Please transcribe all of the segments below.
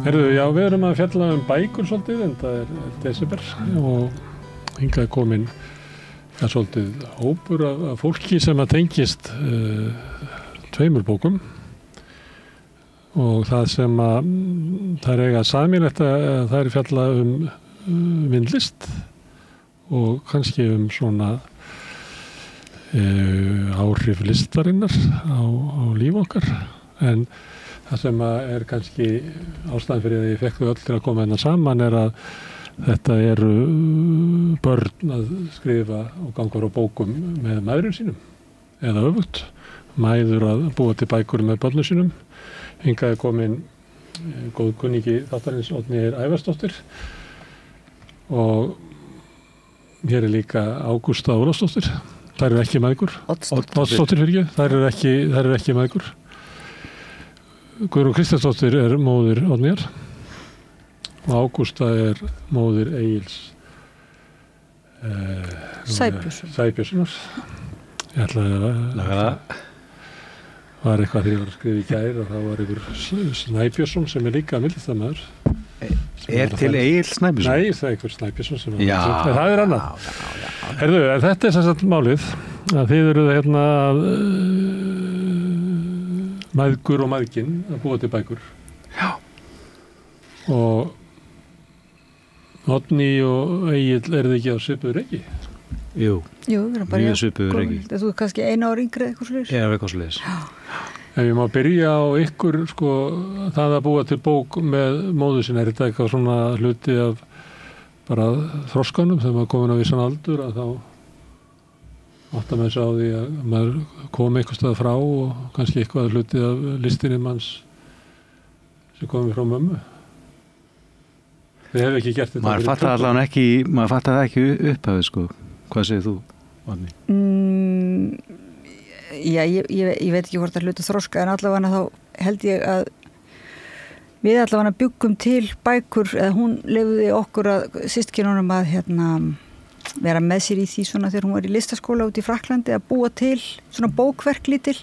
Heyrðu, já, við erum að fjalla bækur svolítið, en það er desember og hingað komin svolítið hópur af fólki sem að tengist tveimur bókum og það sem að það eiga sameiginlegt að það er fjalla myndlist og kannski svona áhrif listarinnar á líf okkar, en það sem er kannski ástæðan fyrir að ég fekk þau öll til að koma hérna saman er að þetta eru börn að skrifa og ganga frá bókum með mæðrum sínum eða öfugt, mæður að búa til bækur með börnum sínum. Hingað er komin góð kunningi þáttarins Oddnýjar Ævarsdóttir og hér er líka Ágústa Ólafsdóttir. Þær eru ekki mæðgur. Oddsdóttir fyrir ekki. Þær eru ekki mæðgur. Guðrún Kristjánsdóttir er móðir Oddnýjar og Ágústa er móðir Egils Sæbjörnssonar. Ég ætlaði að var eitthvað þegar ég var að skrifa í gær og það var einhver Snæbjörnsson sem er líka myndlistarmaður. Til Egil Snæbjörnsson? Nei, það er einhver Snæbjörnsson sem það er annað. Heyrðu, en þetta er sem sagt málið að þið eruð hérna mæðgur og mæðgin að búa til bækur. Já. Og Oddný og Egill eru þið ekki á svipuðu reki? Jú, við erum bara mjög svipuðu reki. Þú er kannski 1 ár yngri eitthvað svoleiðis? Já, eitthvað svoleiðis. Ef ég má byrja á ykkur, sko, það að búa til bók með móður sinni, er þetta eitthvað svona hluti af bara þroskanum þegar maður komin á vissan aldur að þá áttar maður sig á því að maður kom eitthvað stað frá og kannski eitthvað hluti af listinni manns sem komið frá mömmu. Þið hefðu ekki gert þetta. Maður fattar allavega ekki, maður fattar það ekki upphafið, sko. Hvað segir þú, Oddný? Já, ég veit ekki hvort það hluti þroska, en allavega þá held ég að við allavega byggum til bækur, eða hún leyfði okkur að systkinunum að vera með sér í því svona þegar hún var í listaskóla út í Frakklandi að búa til svona bókverk lítil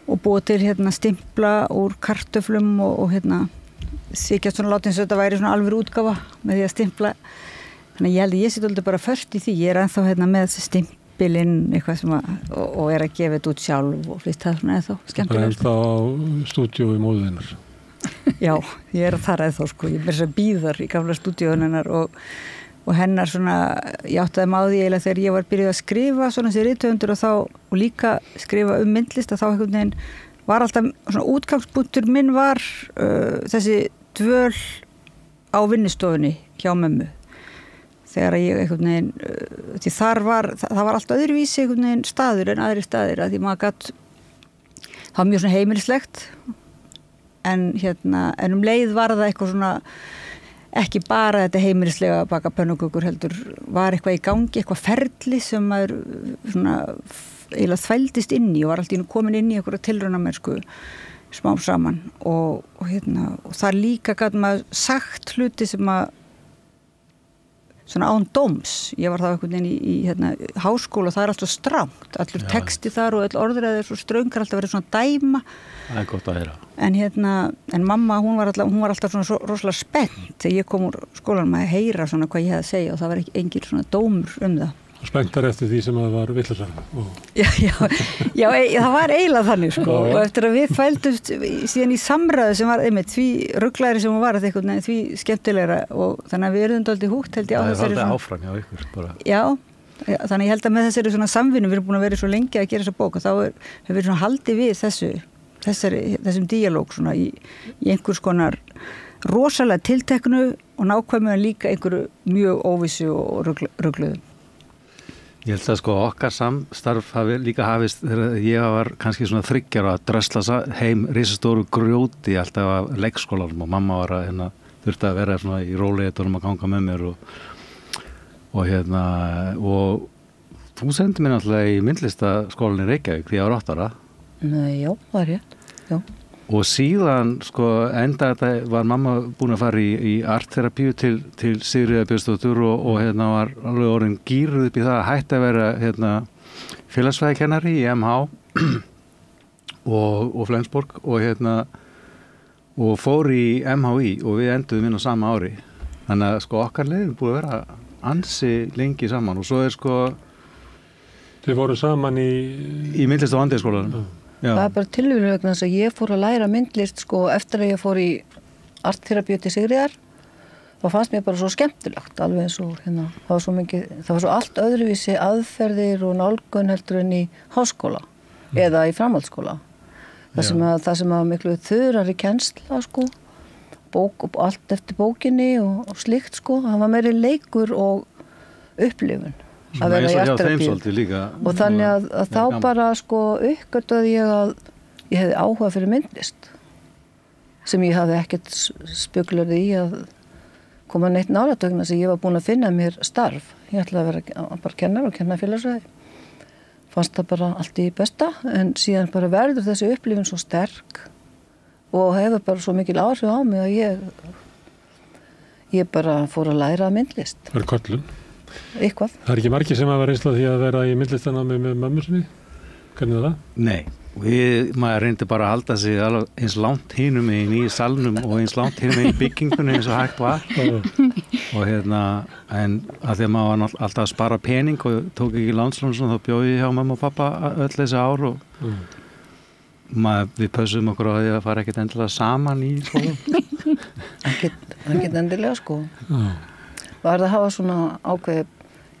og búa til stimpla úr kartöflum og þykjast svona láta eins og þetta væri svona alveg útgáfa með því að stimpla. Þannig að ég held að ég sitt bara först í því. Ég er ennþá með stimpilinn eitthvað sem og er að gefa þetta út sjálf og flýst það svona eða þá skemmtilegt. Það er ennþá á stúdíói móður hennar. Já, ég er að þar eða þá sko. Ég er að bíðar í gamla stúdíóin hennar og hennar svona, ég áttaði máði eiginlega þegar ég var byrjuð að skrifa svona þessi rithöfundur og líka skrifa myndlist að þá einhvern veginn var alltaf svona útgangspunktur minn var þessi dvöl á vinnustofunni hjá mömmu. Þegar ég einhvern veginn, því það var allt öðruvísi einhvern veginn staður en aðri staðir að því maður gat, það var mjög svona heimilislegt en leið var það eitthvað svona ekki bara þetta heimilislega að baka pönnukökur heldur var eitthvað í gangi, eitthvað ferli sem maður svona eiginlega þvældist inn í og var alltaf komin inn í einhverja tilraunamennsku smám saman og það líka gat maður sagt hluti sem að svona án dóms. Ég var þá einhvern veginn í háskóla og það er alltaf strangt. Allur texti þar og öll orðræði er svo ströngar alltaf verið svona dæma. Það er gott að heyra. En mamma, hún var alltaf svona rosalega spennt þegar ég kom úr skólanum að heyra svona hvað ég hefði að segja og það var engin svona dómur það. Spenntar eftir því sem það var vitleysa. Já, það var eiginlega þannig sko og eftir að við þvældumst síðan í samræðu sem var einmitt því rugglæri sem hún var því skemmtilegra og þannig að við erum dálítið húgt held ég á þessari. Það er alltaf áfram hjá ykkur bara. Já, þannig ég held að með þessari svona samvinnu við erum búin að vera svo lengi að gera þessa bók og þá hefur við svona haldið við þessum díalóg svona í einhvers konar rosalega tilteknu og nákvæmlega líka einhverju mjög óvissu og ruggluðum. Ég held að sko okkar samstarf hafi líka hafist þegar ég var kannski svona 3 ára að drösla heim risastóru grjóti alltaf af leikskólanum og mamma var að þurfti að vera svona í rólegheitunum að ganga með mér og þú sendi mér náttúrulega í myndlistaskólann í Reykjavík því ég var 8 ára. Já, það er rétt. Já. Og síðan sko enda þetta var mamma búin að fara í artterapíu til Sigríðar Björnsdóttur og var alveg orðin gýruð upp í það að hætti að vera félagsfræðikennari í MH og Flensborg og og fór í MHÍ og við enduðum inn á sama ári. Þannig að sko okkar leiðin búið að vera ansi lengi saman og svo sko Þið voru saman í myndlist- og vandræðaskólanum. Já. Það bara tilvíðan vegna þess að ég fór að læra myndlist sko eftir að ég fór í artterapíu til Sigríðar. Það fannst mér bara svo skemmtilegt, alveg eins og hérna, það var svo allt öðruvísi aðferðir og nálgun heldur en í háskóla eða í framhaldsskóla. Það sem að miklu þurrari kennsla sko, allt eftir bókinni og slíkt sko, það var meiri leikur og upplifun að vera í artterapíu. Og þannig að þá bara sko uppgötvaði ég að ég hefði áhuga fyrir myndlist sem ég hafði ekkert spjöglaði í að koma neitt nálægt vegna þess að ég var búin að finna mér starf. Ég ætlaði að vera bara kennar og kenna félagsræði. Fannst það bara allt í besta en síðan bara verður þessi upplifun svo sterk og hefur bara svo mikil áhrif á mig að ég bara fór að læra myndlist. Það köllun. Eitthvað. Það ekki margir sem hafa reynsla því að vera í myndlistanámi með mömmu sinni? Hvernig er það? Nei. Maður reyndi bara að halda sig eins langt hinum í salnum og eins langt hinum í byggingunni eins og hægt var og en að því að maður var alltaf að spara pening og tók ekki lánslán þá bjó ég hjá mamma og pappa öll þessi ár og við pössum okkur á því að fara ekkert endilega saman í skólanum. Ekkert endilega sko. Var það að hafa svona ákveð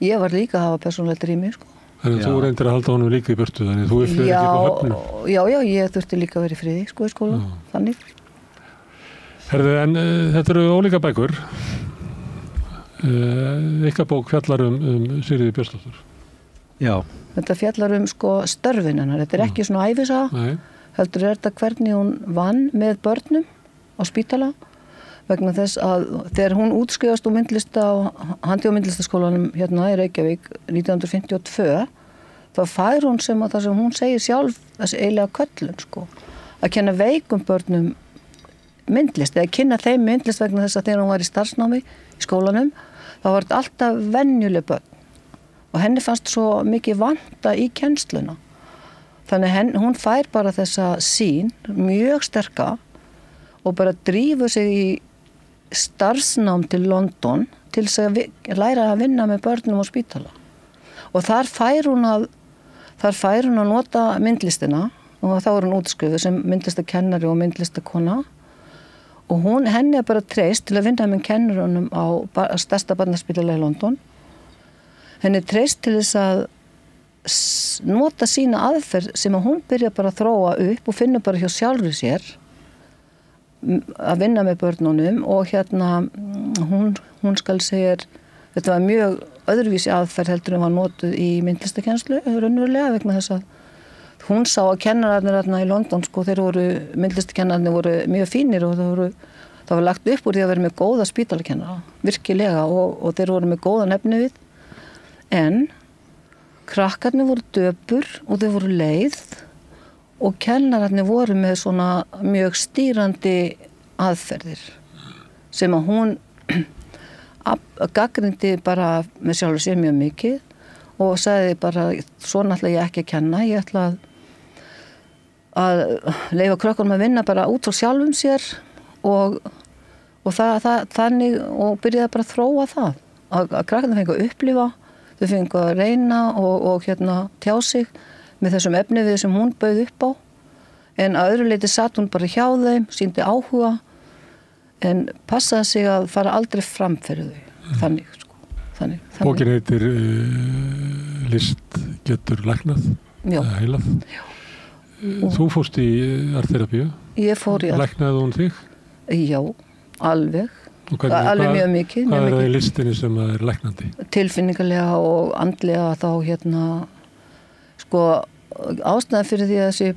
ég var líka að hafa persónulegt rými sko. Þannig að þú reyndir að halda honum líka í burtu, þannig að þú upplifir ekki upp á höfnum. Já, ég þurfti líka að vera í friði, sko, í skóla, þannig. Herðu, en þetta eru ólíka bækur. Ykkar bók fjallar Sigríði Björnsdóttur. Já. Þetta fjallar sko störfin hennar, þetta ekki svona ævisaga. Heldur þetta hvernig hún vann með börnum á spítala, vegna þess að þegar hún útskrifast úr handi- og myndlistaskólanum hérna í Reykjavík 1952 þá fær hún það sem hún segir sjálf þessi eiginlega köllun sko að kenna veikum börnum myndlist eða kynna þeim myndlist vegna þess að þegar hún var í starfsnámi í skólanum þá var þetta alltaf venjuleg börn og henni fannst svo mikið vanta í kennsluna þannig hún fær bara þessa sýn mjög sterka og bara drífur sig í starfsnám til London til þess að læra að vinna með börnum á spítala og þar fær hún að nota myndlistina og þá er hún útskrifuð sem myndlistakennari og myndlistakona og henni bara treyst til að vinna með kennurunum á stærsta barnaspítala í London henni treyst til þess að nota sína aðferð sem að hún byrja bara að þróa upp og finna bara hjá sjálfri sér að vinna með börnunum og hún skal segja þetta var mjög öðruvísi aðferð heldur en var notuð í myndlistakennslu raunverulega vegna þess að hún sá að kennararnir í London sko myndlistakennararnir voru mjög fínir og það var lagt upp úr því að vera með góða spítalakennara virkilega og þeir voru með góða nefnivið en krakkarnir voru döpur og þeir voru leið og kennararnir voru með svona mjög stýrandi aðferðir sem að hún gagnrýndi bara með sjálfur sér mjög mikið og sagði bara svona ætla ég ekki að kenna, ég ætla að leyfa krökkunum að vinna bara út frá sjálfum sér og þannig og byrjaði bara að þróa það að krakkarnir fengu að upplifa, þau fengu að reyna og tjá sig með þessum efnivið sem hún bauð upp á en að öðru leyti satt hún bara hjá þeim, sýndi áhuga en passaði sig að fara aldrei fram fyrir þau þannig sko. Bókin heitir List getur læknað eða heilað. Þú fórst í artterapíu. Ég fór í Læknaði hún þig? Já, alveg mjög mikið. Hvað er það í listinni sem er læknandi? Tilfinningalega og andlega þá sko ástæðan fyrir því að þessi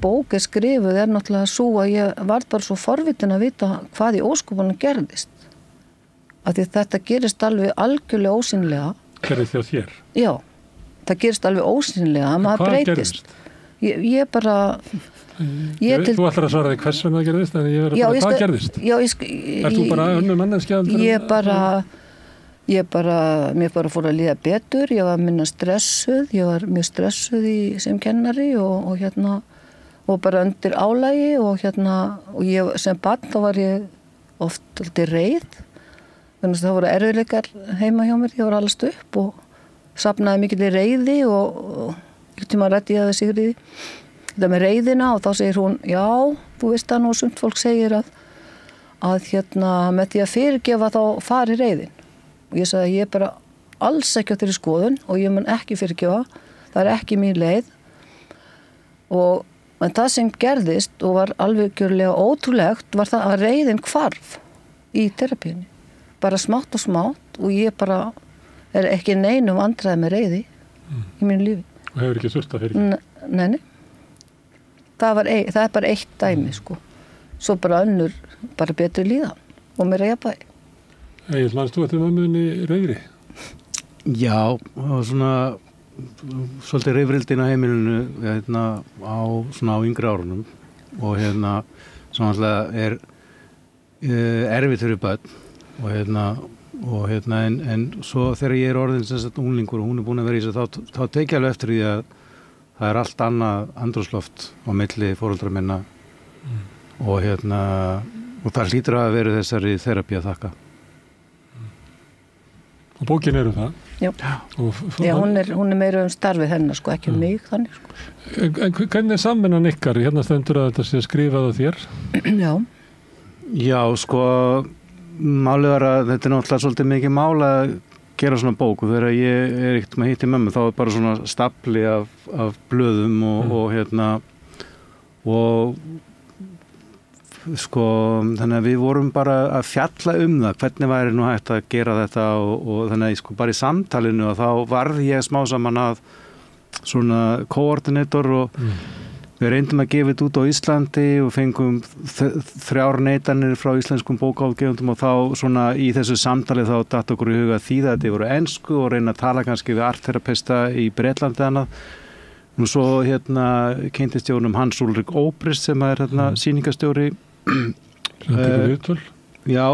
bók er skrifuð er náttúrulega svo að ég var bara svo forvitin að vita hvað í óskopunum gerðist. Af því þetta gerist alveg algjörlega ósýnilega. Gerðist þér þér? Já, það gerist alveg ósýnilega að maður breytist. Ég bara... Þú ætlar að svara því hvers vegna það gerðist en ég verður bara hvað gerðist? Er þú bara önnur manneskja? Mér bara fór að líða betur, ég var minna stressuð, ég var mjög stressuð sem kennari og og bara undir álagi og og ég sem barn þá var ég oft alltaf reið, þannig að það voru erfiðleikar heima hjá mér, ég var allast upp og safnaði mikil í reiði og einhvern tíma ræddi ég það Sigríði þetta með reiðina og þá segir hún já, þú veist það nú sumt fólk segir að með því að fyrirgefa þá fari reiðin og ég sagði ég bara alls ekki á þeirri skoðun og ég mun ekki fyrirgefa, það er ekki mín leið en það sem gerðist og var alveg gjörlega ótrúlegt var það að reiðin hvarf í terapíunni, bara smátt og ég bara er ekki neinum vandræði með reiði í mínu lífi. Og hefur ekki þurft að fyrirgefa? Nei. Það er bara eitt dæmi sko. Svo bara önnur, bara betri líðan og mér jafnvægi. Egill, manst þú eftir mömmunni reiðri? Já, það var svona svolítið reyfrildin á heimilinu á yngri árunum og svona alltaf er erfitt fyrir börn og en svo þegar ég er orðin sem sagt unglingur og hún er búin að vera í þessu þá tek ég alveg eftir því að það er allt annað andrúmsloft á milli foreldra minna og og það hlýtur að vera þessari þerapíu að þakka. Og bókin það? Já. Já, hún er meira starfið hennar sko, ekki mig þannig sko. En hvernig er samvinnan ykkar? Hérna stendur að þetta sé skrifað á þér? Já. Já, sko málið var að þetta er náttúrulega svolítið mikið mál að gera svona bók og þegar ég er ekkert með hitt í mömmu þá er bara svona stapli af blöðum og sko, þannig að við vorum bara að fjalla það, hvernig væri nú hægt að gera þetta og þannig að sko bara í samtalinu og þá varð ég smá saman að svona koordinator og við reyndum að gefa þetta út á Íslandi og fengum 3 neitanir frá íslenskum bókaútgefendum og þá svona í þessu samtali þá datt okkur í huga að þýða þetta voru ensku og reyna að tala kannski við artterapista í Bretlandi annað. Og svo kynntist ég Hans Ulrik Obrist sem er sýningarstjóri já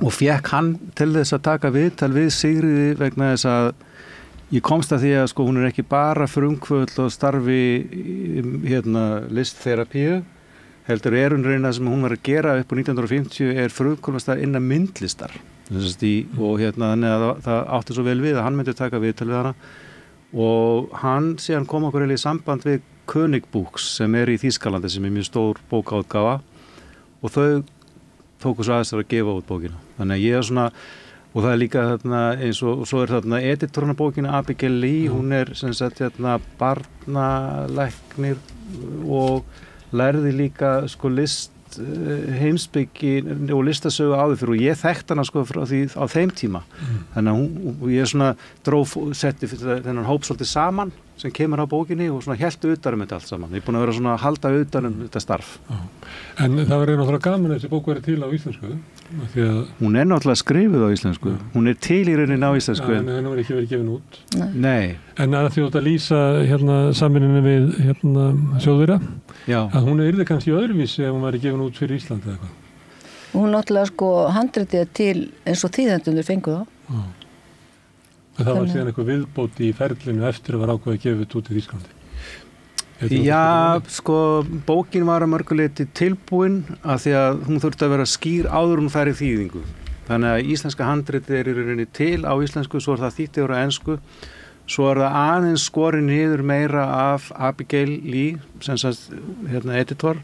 og fekk hann til þess að taka viðtal við Sigríði vegna þess að ég komst að því að sko hún er ekki bara frumkvöld og starfi listterapíu heldur hún reyna sem hún var að gera upp á 1950 frumkvöldastar innan myndlistar og þannig að það átti svo vel við að hann myndi taka viðtal við hana og hann síðan kom okkur í samband við König Books sem í Þýskalandi sem mjög stór bókaútgáfa og þau tóku svo aðeins að gefa út bókina. Þannig að ég er svona og það er líka eins og svo er editorinn á bókina Abigail Lee, hún er sem sagt barnalæknir og lærði líka sko list heimspeki og listasögu áður fyrir og ég þekkt hana sko frá því á þeim tíma. Þannig að ég svona setti þennan hóp svolítið saman sem kemur á bókinni og svona hélt utan þetta allt saman. Ég er búin að vera svona að halda utan þetta starf. En það var náttúrulega gaman að þessi bók verið til á íslensku. Hún er náttúrulega skrifuð á íslensku. Hún er til í rauninni á íslensku. En henni var ekki verið gefin út. Nei. En að því að lýsa samvinnunni við Þjóðverja, að hún yrði kannski öðruvísi ef hún væri gefin út fyrir Íslandi eða eitthvað. Hún náttúrulega sko handritið til eins og þýðendurnir fengu það. Það var síðan eitthvað viðbót í ferlinu eftir að var ákveðið að gefa þetta út í Þýskalandi. Já, sko, bókin var að mörguleyti tilbúin af því að hún þurfti að vera skýr áður hún færi þýðingu. Þannig að íslenska handritið í rauninni til á íslensku, svo það þýtt yfir á ensku, svo það aðeins skorið niður meira af Abigail Lee, sem sagt, editor,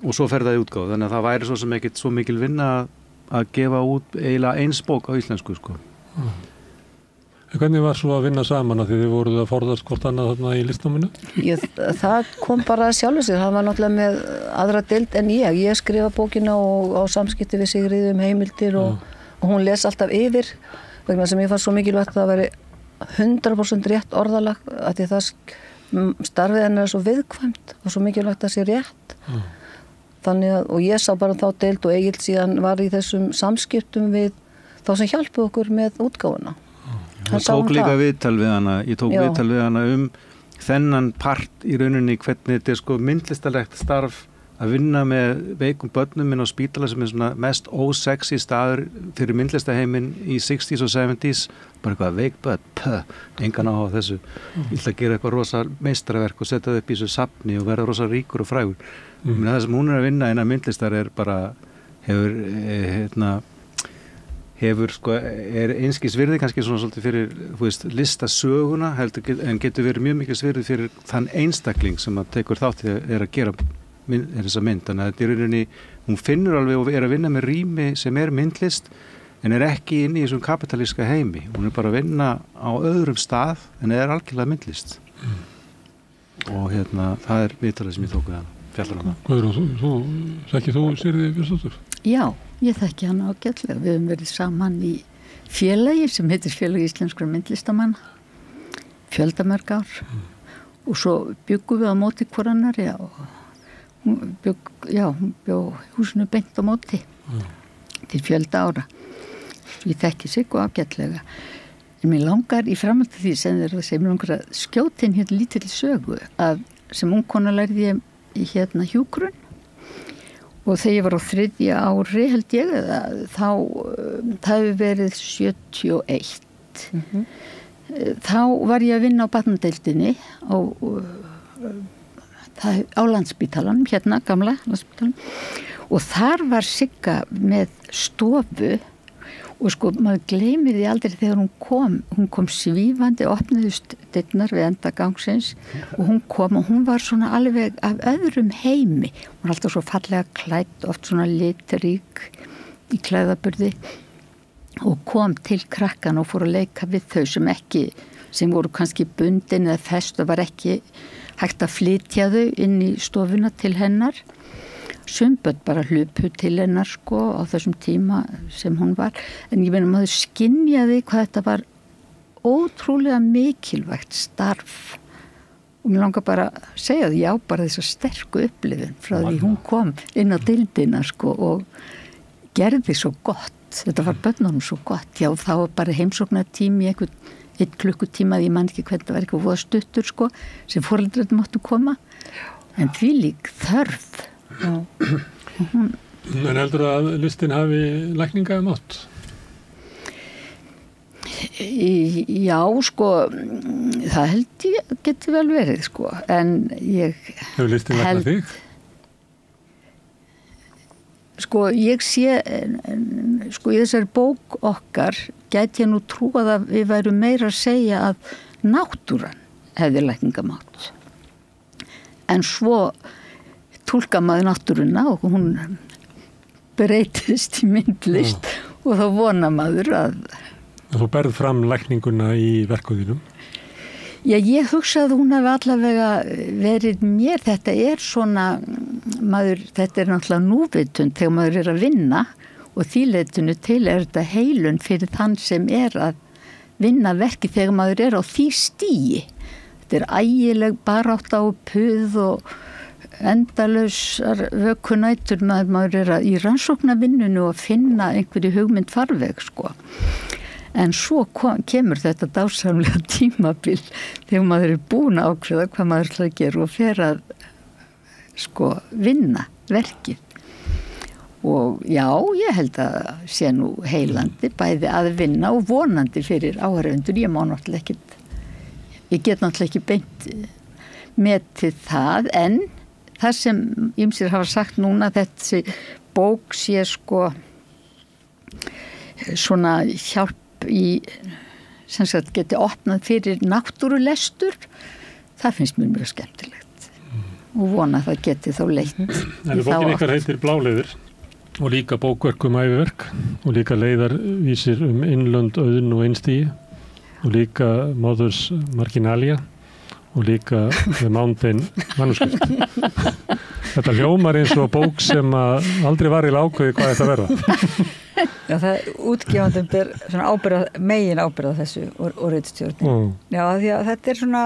og svo fer það í útgáfu. Þannig að það væri svo sem ekkert svo mikil vinna að gefa út eiginlega eins bók á íslensku, sko. Hvernig var svo að vinna saman að því þið voruð að forðast hvort annað þarna í listnáminu? Það kom bara sjálfur sér, það var náttúrulega með aðra deild en ég skrifa bókina og á samskipti við Sigríði heimildir og hún les alltaf yfir vegna sem ég fann svo mikilvægt að það væri 100% rétt orðalag að því það starfið hennar er svo viðkvæmt og svo mikilvægt að sé rétt þannig að, og ég sá bara þá deild og Egill síðan var í þessum samskiptum við þá sem hjálpu okkur með útgáfuna. Ég tók líka viðtal við hana þennan part í rauninni hvernig þetta er sko myndlistarlegt starf að vinna með veikum börnum inn á spítala sem svona mest ósexy staður fyrir myndlistaheiminn í 60s og 70s, bara eitthvað veik börn, engan á þessu, ég ætla að gera eitthvað rosa meistaraverk og setja það upp í þessu safni og vera rosa ríkur og frægur. Það sem hún að vinna innan myndlistar bara hefur einskis virði kannski svona svolítið fyrir listasöguna en getur verið mjög mikil virði fyrir þann einstakling sem að tekur þátt í að gera þessa mynd. Þannig að þetta í rauninni, hún finnur alveg og að vinna með rými sem myndlist en ekki inn í þessum kapitalíska heimi. Hún bara að vinna á öðrum stað en algjörlega myndlist. Og það viðtalið sem ég tók við hana. Guðrún, þekkir þú Sigríði Björnsdóttur? Já, ég þekki hana ágætlega. Við höfum verið saman í félagi sem heitir Félag íslenskra myndlistamanna fjöldamörg ár og svo byggum við á móti hvor annarri og hún bjó húsinu beint á móti til fjölda ára. Ég þekki Siggu ágætlega. En mér langar í framhaldi því sem þeir að segja, mér langar að skjóta inn lítil sögu að sem ungkona lærði ég hjúkrun og þegar ég var á 3. ári held ég þá það hefur verið 71 þá var ég að vinna á barnadeildinni á Landspítalanum gamla Landspítalanum og þar var Sigga með stofu og maður gleymir því aldrei þegar hún kom svífandi, opnuðust dyrnar við enda gangsins og hún kom og hún var svona alveg af öðrum heimi. Hún var alltaf svo fallega klædd, oft svona litrík í klæðaburði og kom til krakkan og fór að leika við þau sem voru kannski bundin eða fest og var ekki hægt að flytja þau inn í stofuna til hennar. Sumböld bara hlupu til hennar á þessum tíma sem hún var en ég meina maður skynjaði hvað þetta var ótrúlega mikilvægt starf og mér langar bara að segja því bara þessa sterku upplifun frá því hún kom inn á deildina og gerði svo gott þetta var börnunum svo gott þá var bara heimsóknartími í 1 klukkutíma ég man ekki hvernig það var eitthvað voða stuttur sem foreldrarnir máttu koma en því lík þörf. En heldur að listin hafi lækninga mátt? Já, það held ég geti vel verið, en ég hefur listin læknað þig? Ég sé í þessari bók okkar gæti ég nú trúað að við værum meira að segja að náttúran hefði lækningamátt en svo túlka maður náttúruna og hún breytist í myndlist og þá vona maður að þú berð fram lækninguna í verkuðinum? Já, ég hugsaði hún hafi allavega verið mér, þetta svona þetta náttúrulega núvitund þegar maður að vinna og þýleitinu til þetta heilun fyrir þann sem að vinna verki þegar maður á því stigi. Þetta ægileg barátta og puð og endalausar vökunætur maður í rannsóknarvinnunu og finna einhverju hugmynd farveg en svo kemur þetta dásamlega tímabil þegar maður búin að ákveða hvað maður ætlar að gera og fer að vinna verkið og já, ég held að sé nú heilandi bæði að vinna og vonandi fyrir áhorfendur, ég get náttúrulega ekki beint metið það en það sem ýmsir hafa sagt núna þessi bók sé svona hjálp í sem sagt geti opnað fyrir náttúrulestur það finnst mér mjög skemmtilegt og vona það geti þá leitt en bókin ykkar heitir Bláleiðir og líka bókverk æviverk og líka leiðarvísir innlönd, auðn og einstígi og líka Mother's Marginalia og líka The Mountain Manuscript. Þetta hljómar eins og bók sem aldrei var í ákveði hvað þetta verða. Já, það útgefandum ber svona megin ábyrgð á þessu og ritstjórnin. Já, því að þetta svona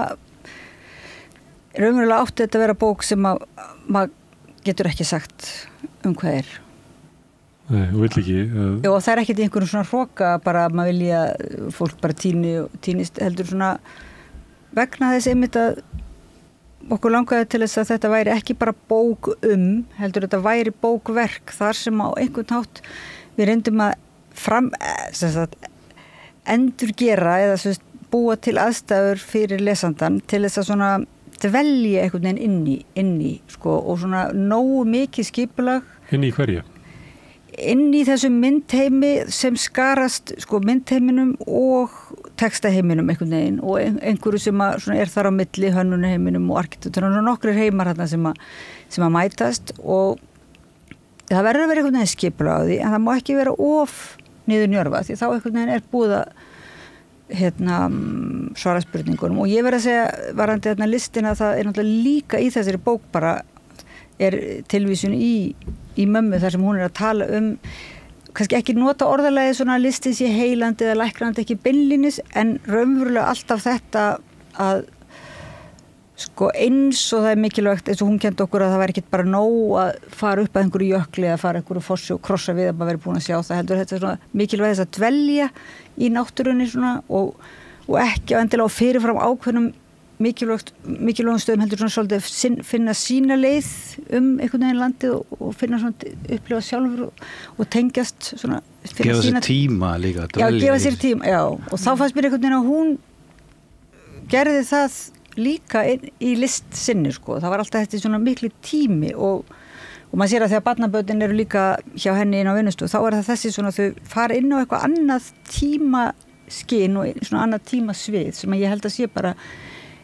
raunverulega átti þetta að vera bók sem maður getur ekki sagt hvað Nei, þú vill ekki. Já, og það ekkert í einhverjum svona hroka bara maður vilja fólk bara týnist heldur svona vegna þess einmitt að okkur langaði til þess að þetta væri ekki bara bók heldur þetta væri bókverk þar sem á einhvern hátt við reyndum að endurgera eða búa til aðstæður fyrir lesandan til þess að svona dvelja einhvern veginn inn í sko, og svona nógu mikið skipulag. Inn í hverju? Inn í þessum myndheimi sem skarast sko myndheiminum og textaheiminum einhvern veginn og einhverju sem er þar á milli hönnunaheiminum og arkitektúrunum og nokkrir heimar þarna sem að mætast og það verður að vera einhvern veginn skipulag á því en það má ekki vera of niðurnjörvað því þá einhvern veginn er búið að svara spurningunum og ég verð að segja varandi listina það er náttúrulega líka í þessari bók bara er tilvísun í mömmu þar sem hún er að tala kannski ekki nota orðalagi svona listin sé heilandi eða læknandi ekki beinlínis en raunverulega alltaf þetta að sko eins og það er mikilvægt eins og hún kenndi okkur að það væri ekki bara nóg að fara upp að einhverju jökli eða fara einhverju fossi og krossa við að maður veri búin að sjá það heldur þetta svona mikilvægt þess að dvelja í náttúrunni svona og ekki á endilega á fyrirfram ákveðnum mikilvægum stöðum heldur svona svolítið finna sína leið einhvern veginn landið og finna svona upplifa sjálfur og tengjast svona gefa sér tíma líka gefa sér tíma, já og þá fannst mér einhvern veginn að hún gerði það líka í list sinni sko, það var alltaf þetta svona miklu tími og maður sér að þegar barnabörnin eru líka hjá henni inn á vinnustofu, þá er það þessi svona þau fara inn á eitthvað annað tímaskyn og svona annað tímasvið sem ég held að sé bara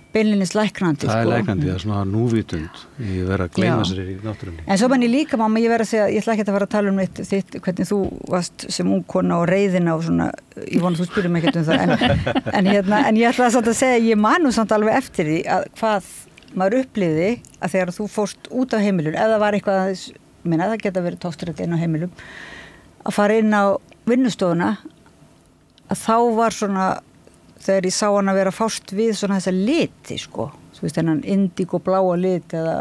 beinlinis læknandi það sko. Er læknandi, það er svona núvitund ég verð að gleyma sér í náttúrunni en svo manni líka mamma, ég verð að segja, ég ætla ekki að fara að tala þitt, hvernig þú varst sem ung kona og reiðina og svona, ég vona þú spyrir mig ekkert það en ég ætla að segja ég man nú samt alveg eftir því að hvað maður upplifði að þegar þú fórst út á heimilum, ef það var eitthvað minna, það geta verið tóksturöld inn á heimilum að fara inn á vinnustofuna að þá var svona þegar ég sá hann að vera fást við svona þessa liti sko, þú veist þennan indígo bláa lit eða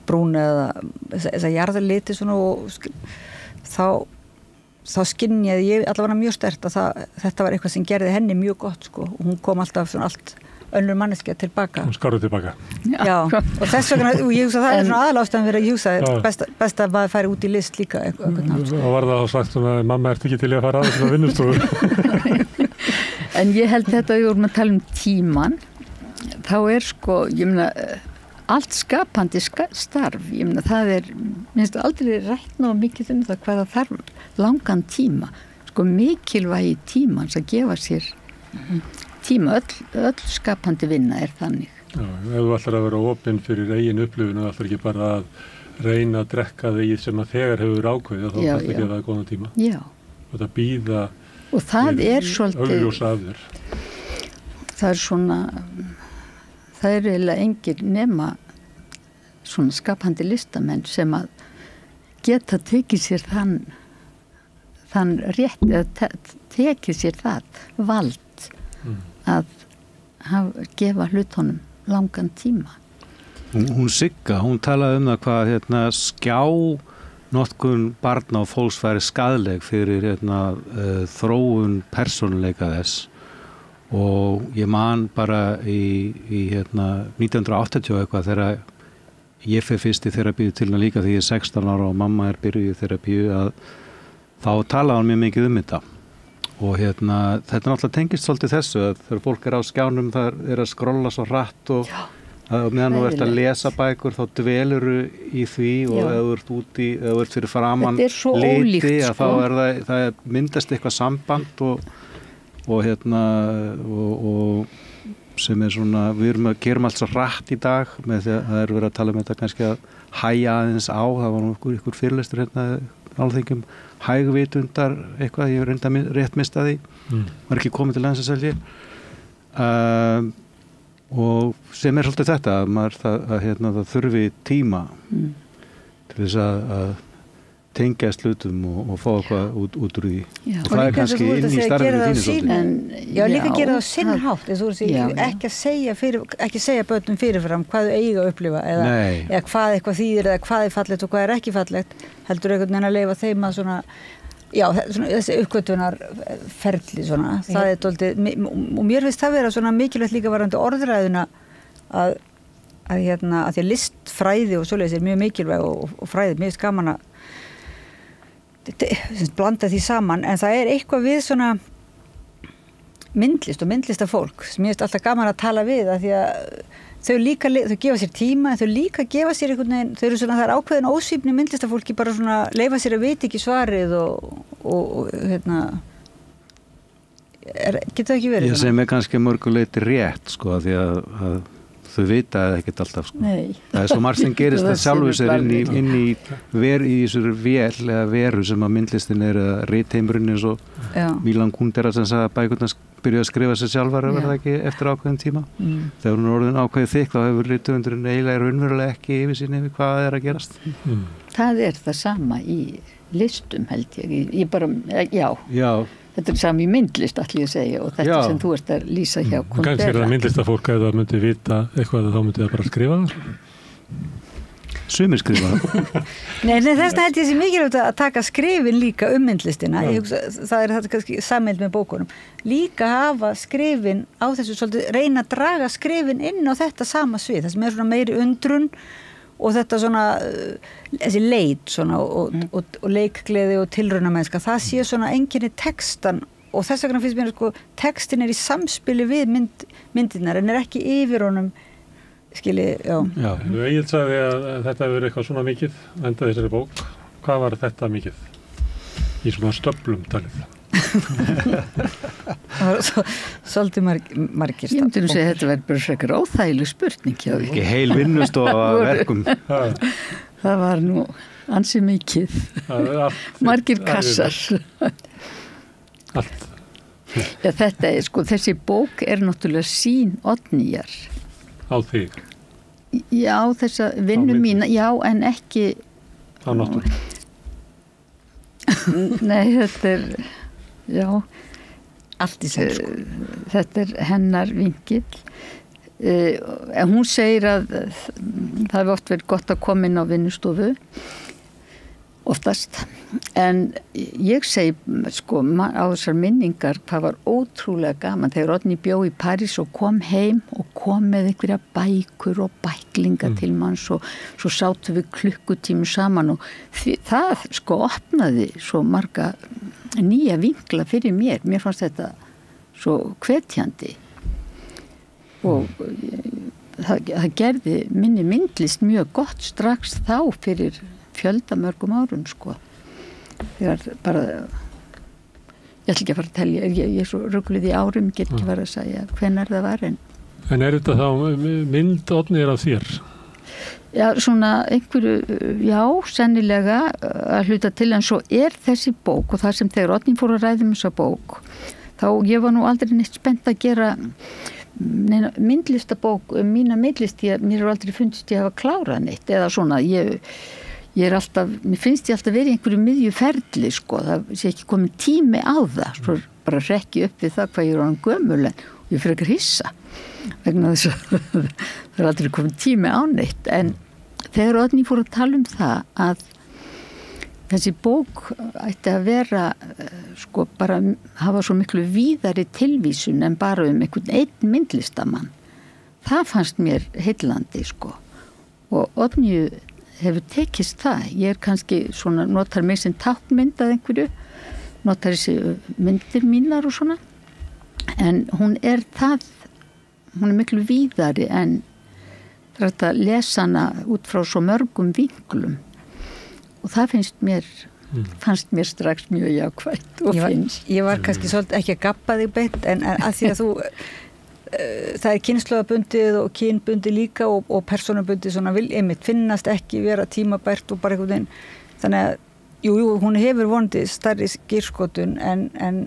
brún eða þessa jarðarliti svona og þá skynjaði ég allavega mjög sterkt að þetta var eitthvað sem gerði henni mjög gott sko og hún kom alltaf svona allt önnur manneskja tilbaka. Hún skarur tilbaka. Já, og þess vegna, og ég hugsa það er svona aðalástæðan fyrir að ég hugsa best að maður færi út í list líka eitthvað. Og var það sagt svona, mamma ert ekki til að fara aðeins á vinnustofu. En ég held þetta að við vorum að tala tíman, þá er sko, ég meina, allt skapandi starf, ég meina, það minnst aldrei rætt ná mikið það hvað það þarf langan tíma, sko mikilvægi tímans að gefa sér tíma, öll skapandi vinna er þannig. Já, ef þú ætlar að vera opinn fyrir eigin upplifun og ætlar ekki bara að reyna að drekka því sem að þegar hefur ákveðið þá þarf ekki að það góðan tíma. Já. Og það býða og það er svolítið augljósa af þér. Það er svona það er eiginlega engin nema svona skapandi listamenn sem að geta tekið sér þann rétt eða tekið sér það vald að gefa hlutunum langan tíma. Hún Sigga, hún talaði það hvað skjá notkun barna og fólks væri skaðleg fyrir þróun persónuleika þess og ég man bara í 1980 eitthvað þegar ég fer fyrst í þerapíu til hana líka því ég er 16 ára og mamma er byrjuð í þerapíu að þá talaði hann mjög mikið þetta og þetta náttúrulega tengist svolítið þessu að þegar fólk er á skjánum það er að skrolla svo hratt og meðan þú ert að lesa bækur þá dveluru í því og ef þú ert úti, ef þú ert fyrir framan liti að þá er það myndast eitthvað samband og sem er svona, við gerum allt svo hratt í dag með því að það er verið að tala um þetta kannski að hæja aðeins á, það var nú ykkur fyrirlestur alþingjum hægvitundar eitthvað, ég reynda rétt mista því var ekki komið til lands að selja og sem er svolítið þetta það þurfi tíma til þess að tengja slutum og fá eitthvað út úr því og það er kannski inn í starfinu þínu svolítið. Já, líka gera það á sinn hátt ekki segja börnum fyrirfram hvað þau eiga að upplifa eða hvað eitthvað þýðir eða hvað er fallegt og hvað er ekki fallegt heldur einhvern veginn að leyfa þeim að svona þessi uppgötunar ferli svona, það er dálítið og mér finnst það vera svona mikilvægt líka varandi orðræðuna að að því að listfræði og svoleiðis mjög mikilvæg og fræði, mér finnst gaman að blanda því saman, en það eitthvað við svona myndlist og myndlistafólk sem ég finnst alltaf gaman að tala við, að því að þau gefa sér tíma, en þau líka gefa sér einhvern veginn, þau eru svona, það ákveðin ósvífni myndlistafólki, bara svona leyfa sér að vita ekki svarið og getur það ekki verið? Ég sem kannski mörguleiti rétt, sko, því að þau vita eða ekkert alltaf, sko. Nei. Það svo margt sem gerist það sjálfu sér inn í þessari vél eða veru sem að myndlistin eða rithheimurinn eins og Milan Kundera sem sagði að bækurnar byrjuði að skrifa sér sjálfar verða ekki eftir ákveðin tíma. Þegar hún orðin ákveðið þykk þá hefur rithöfundurinn eiginlega raunverulega ekki yfirsýn yfir hvað að gerast. Það það sama í listum, held ég bara, já. Þetta sami í myndlist, ætli ég að segja, og þetta sem þú ert að lýsa hjá Kundera. Kannski það myndlistafólk ef það myndi vita eitthvað þá myndi það bara skrifa það. Sumir skrifa það. Nei, þess held ég sé mikilvægt að taka skrifin líka myndlistina. Það þetta kannski sameild með bókunum. Líka hafa skrifin á þessu svolítið, reyna að draga skrifin inn á þetta sama svið, það sem svona meiri undrun og þetta svona, þessi leit svona og leikgleði og tilraunamennska, það sé svona einkenni textan og þess vegna finnst mér sko, textin í samspili við myndirnar en ekki yfir honum, skilji, já. Já, Egill sagði að þetta hefur verið eitthvað svona mikið, enda þessari bók. Hvað var þetta mikið? Í svona stöflum talið. Það var svolítið margir Ég myndi segja að þetta verður bara frekar óþægileg spurning hjá því. Ekki heil vinnustofa verkum. Það var nú ansi mikið. Margir kassar. Allt. Já, þetta sko, þessi bók náttúrulega sín Oddnýjar. Á þig? Já, þessa vinnu mína, já, en ekki... Á náttúrulega? Nei, þetta já, allt í sem sko. Þetta hennar vinkill. En hún segir að það hefur oft verið gott að koma inn á vinnustofu, oftast. En ég segi, sko, á þessar minningar, það var ótrúlega gaman þegar Oddný bjó í París og kom heim og kom með einhverja bækur og bæklinga til manns og svo sátum við klukkutími saman og það, sko, opnaði svo marga nýja vinkla fyrir mér. Mér fannst þetta svo hvetjandi og það gerði minni myndlist mjög gott strax þá fyrir fjöldamörgum árum, sko. Þegar bara, ég ætla ekki að fara að telja, ég svo rugluð í árum, get ekki fara að segja hvenær það var en þetta þá mynd Oddnýjar af þér? Já, svona einhverju, já, sennilega að hluta til, en svo þessi bók og það sem þegar Oddný fór að ræða þessa bók, þá ég var nú aldrei neitt spennt að gera myndlistabók mína myndlist, mér aldrei fundist ég hafa klárað neitt eða svona, mér finnst ég alltaf verið í einhverju miðjuferli, sko, það sé ekki komin tími á það, svo bara rekki upp við það hvað ég orðin gömul en ég fyrir ekki hissa vegna þess að það aldrei komin tími á neitt, en þegar Oddný fór að tala það að þessi bók ætti að vera, sko, bara hafa svo miklu víðari tilvísun en bara einhvern einn myndlistamann, það fannst mér heillandi, sko, og Oddný hefur tekist það. Ég kannski svona, notar mig sem táknmynd að einhverju, notar þessi myndir mínar og svona, en hún miklu víðari en þetta lesa hana út frá svo mörgum vinklum og það fannst mér strax mjög jákvætt og finnst. Ég var kannski svolítið ekki að gappa þig beint en að því að þú það kynslóðabundið og kynbundið líka og persónabundið svona vil einmitt finnast ekki vera tímabært og bara einhvern veginn, þannig að jú, hún hefur vonandi stærri skírskotun en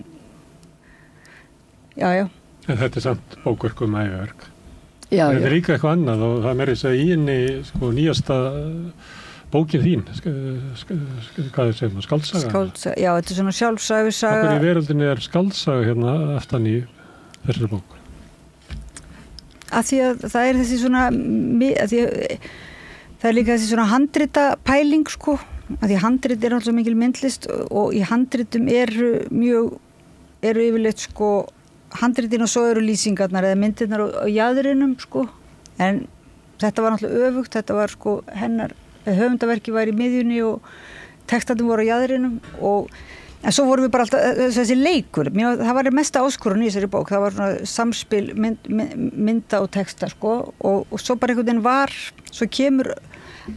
já. En þetta samt bókverk æviverk. Já. Þetta líka eitthvað annað og það meiri þess að í henni, sko, nýjasta bókin þín, hvað segir maður, skáldsaga? Skáldsaga, já, þetta svona sjálfsævisaga. Okkur í veröldinni skáldsaga hérna aftan í þessari bók? Að því að það þessi svona það líka þessi svona handrita pæling, sko, að því handrit alltaf mikil myndlist og í handritum eru yfirleitt, sko, handritin og svo eru lýsingarnar eða myndirnar á jaðrinum, sko, en þetta var náttúrulega öfugt, þetta var sko hennar höfundaverki var í miðjunni og textandi voru á jaðrinum en svo vorum við bara alltaf þessi leikur, það var mesta áskorun í þessari bók, það var svona samspil mynda og texta sko og svo bara einhvern veginn svo kemur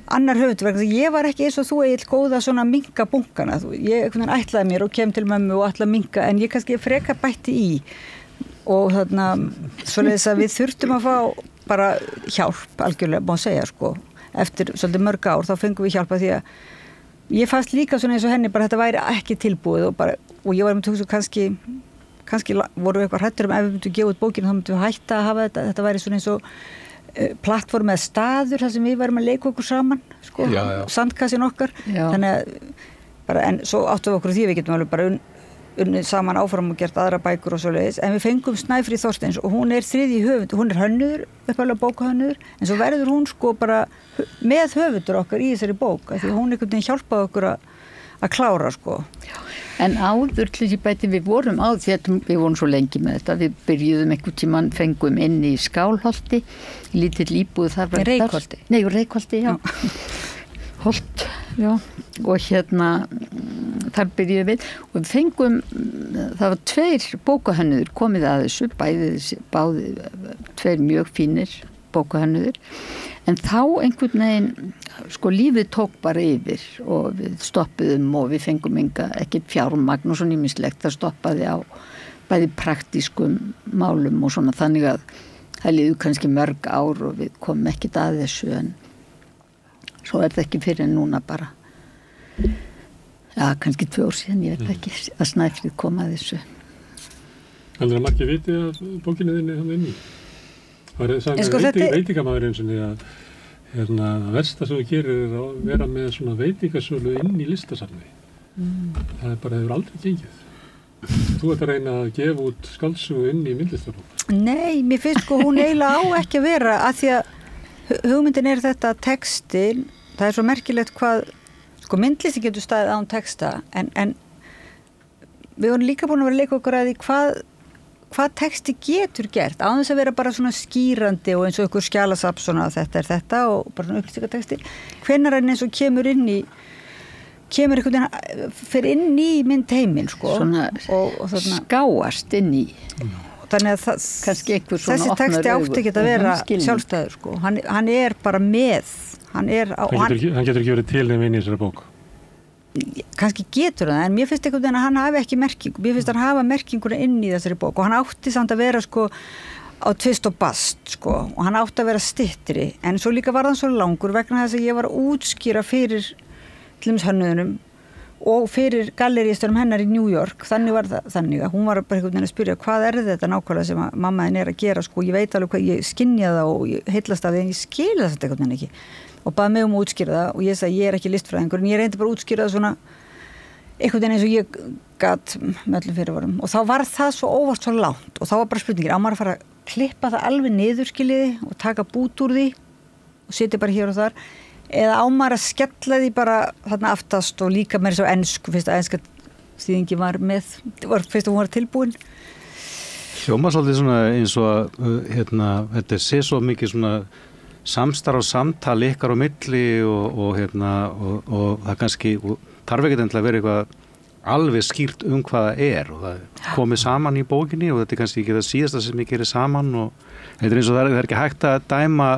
annar höfundaverk, ég var ekki eins og þú Egill góð að svona minka bunkana, ég einhvern veginn ætlaði mér og kem til mömmu og ætlaði að minka en ég kannski freka bætti í og þarna svoleiðis að við þurftum að fá bara hjálp algjörlega má segja sko eftir svolítið mörg ár þá fengum við hjálpa því að ég fannst líka svona eins og henni bara þetta væri ekki tilbúið og ég var með tóksu kannski voru við eitthvað hrættur ef við myndum gefa út bókinu þá myndum við hætta að hafa þetta væri svona eins og plattform eða staður þar sem við varum að leika okkur saman sko, sandkassin okkar þannig að bara, en svo áttum við okkur því við getum alveg bara unnið saman áfram og gert aðra bækur og svoleiðis en við fengum Snæfríði Þorsteins og hún þriðji höfund, hún hönnuður, upphaflega bókahönnuður en svo verður hún sko bara með höfundur okkar í þessari bók því hún einhvern veginn hjálpaði okkur að klára sko. En áður til þessi bæti við vorum á því að við vorum svo lengi með þetta, við byrjuðum einhvern tímann, fengum inn í Skálholti, lítill íbúð þar var Reykholti. Nei, Reykholti, já. Holt, já, og þar byrjuðum við og við fengum, það var 2 bókahönnuður komið að þessu, báði 2 mjög fínir bókahönnuður, en þá einhvern veginn, sko lífið tók bara yfir og við stoppuðum og við fengum ekki fjármagn og svona ýmislegt, það stoppaði á bæði praktískum málum og svona þannig að það liðu kannski mörg ár og við komum ekkert að þessu en svo það ekki fyrir en núna bara kannski 2 ár síðan, ég veit ekki að Snæfríð kom að þessu. Heldur að margir viti að bókinni þinni hann inn í? Það var veitingamæður eins og því að versta sem þú gerir er að vera með svona veitingasölu inn í listasafni. Það bara hefur aldrei gengið. Þú ert að reyna að gefa út skáldsögu inn í myndlistarbók. Nei, mér finnst sko hún eiginlega á ekki að vera að því að hugmyndin þetta textin, það svo merkilegt hvað, sko myndlisti getur staðið án texta, en við vorum líka búin að vera að leika okkur að því hvað texti getur gert, án þess að vera bara svona skýrandi og eins og ykkur skjalasafn svona þetta þetta og bara svona upplýsingatexti, hvenær hann eins og kemur einhvern veginn, fyrir inn í myndheiminn sko. Svona og skáast inn í. Þannig að þessi texti átti ekki að vera sjálfstæður sko. Hann bara með hann getur ekki verið til þeim inn í þessari bók kannski getur það en mér finnst einhvern veginn að hann hafi ekki merkingu mér finnst að hann hafa merkinguna inn í þessari bók og hann átti samt að vera sko á tvist og bast sko og hann átti að vera styttri en svo líka var hann svo langur vegna þess að ég var að útskýra fyrir til dæmis hönnuðunum og fyrir gallerísturum hennar í New York þannig var það þannig að hún var bara einhvern veginn að spyrja hvað þetta nákvæmlega sem að mamma þín að gera sko ég veit alveg hvað ég skynja það og ég heillast af því en ég skil það samt einhvern veginn ekki og baði mig að útskýra það og ég sagði ég ekki listfræðingur en ég reyndi bara að útskýra það svona einhvern veginn eins og ég gat með öllum fyrirvarum og þá var það svo óvart svo langt og þá var bara spurningir á maður að fara að klippa það alveg niður skiljiði og taka bút úr því og setja bara hér og þar eða á maður að skella því bara þarna aftast og líka með þessu ensku fyrst að enska þýðingi var með fyrst að hún var tilbúin Hljóma svolítið svona eins og að þetta sé svo mikið svona samstarf og samtal ykkar á milli og það kannski þarf ekki endilega að vera eitthvað alveg skýrt hvað það er og það komið saman í bókinni og þetta er kannski ekki það síðasta sem ég gerir saman og þetta er eins og það er ekki hægt að dæma